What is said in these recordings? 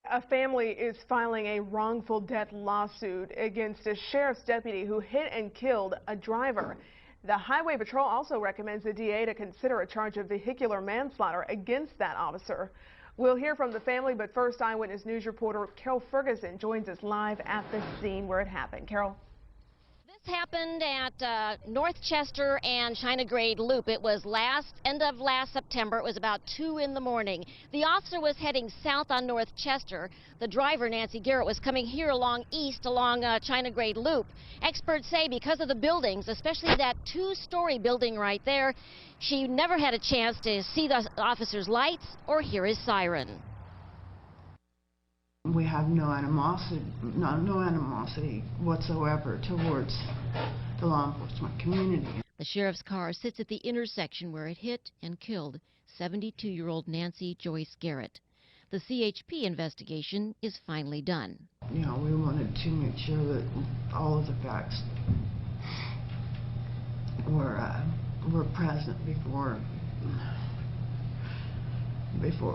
A family is filing a wrongful death lawsuit against a sheriff's deputy who hit and killed a driver. The Highway Patrol also recommends the DA to consider a charge of vehicular manslaughter against that officer. We'll hear from the family, but first, Eyewitness News reporter Carol Ferguson joins us live at the scene where it happened. Carol. This happened at North Chester and China Grade Loop. It was end of last September. It was about 2 in the morning. The officer was heading south on North Chester. The driver, Nancy Garrett, was coming here along east along China Grade Loop. Experts say because of the buildings, especially that 2-story building right there, she never had a chance to see the officer's lights or hear his siren. We have no animosity whatsoever towards the law enforcement community. The sheriff's car sits at the intersection where it hit and killed 72-year-old Nancy Joyce Garrett. The CHP investigation is finally done. You know, we wanted to make sure that all of the facts were present before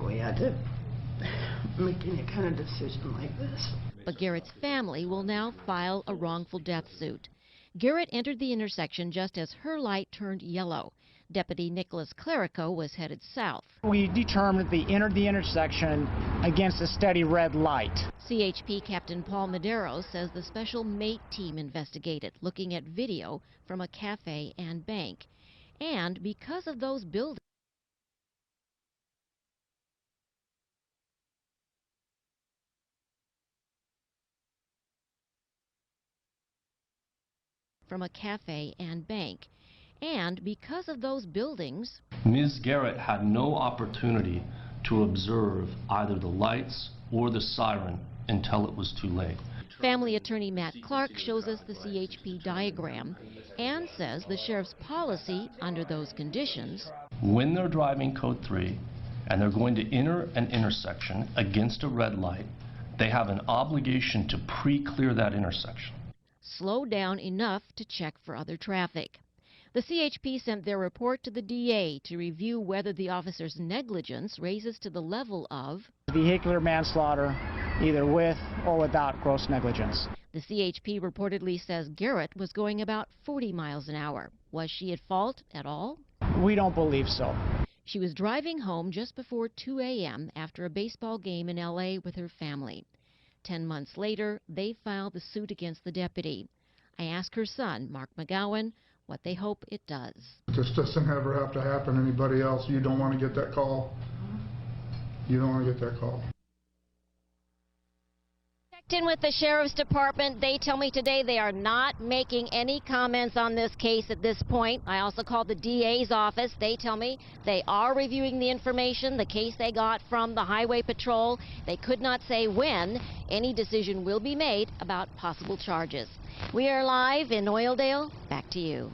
we had to make any kind of decision like this. But Garrett's family will now file a wrongful death suit. Garrett entered the intersection just as her light turned yellow. Deputy Nicholas Clerico was headed south. We determined they entered the intersection against a steady red light. CHP Captain Paul Madero says the special MATE team investigated, looking at video from a cafe and bank. And because of those buildings, Ms. Garrett had no opportunity to observe either the lights or the siren until it was too late. Family attorney Matt Clark shows us the CHP diagram and says the sheriff's policy under those conditions. When they're driving Code 3 and they're going to enter an intersection against a red light, they have an obligation to pre-clear that intersection. Slow down enough to check for other traffic. The CHP sent their report to the DA to review whether the officer's negligence raises to the level of vehicular manslaughter, either with or without gross negligence. The CHP reportedly says Garrett was going about 40 miles an hour. Was she at fault at all? We don't believe so. She was driving home just before 2 a.m. after a baseball game in L.A. with her family. 10 months later, they filed the suit against the deputy. I asked her son, Mark McGowan, what they hope it does. This doesn't ever have to happen to anybody else. You don't want to get that call. You don't want to get that call. Checked in with the Sheriff's Department. They tell me today they are not making any comments on this case at this point. I also called the DA's office. They tell me they are reviewing the information, the case they got from the Highway Patrol. They could not say when any decision will be made about possible charges. We are live in Oildale. Back to you.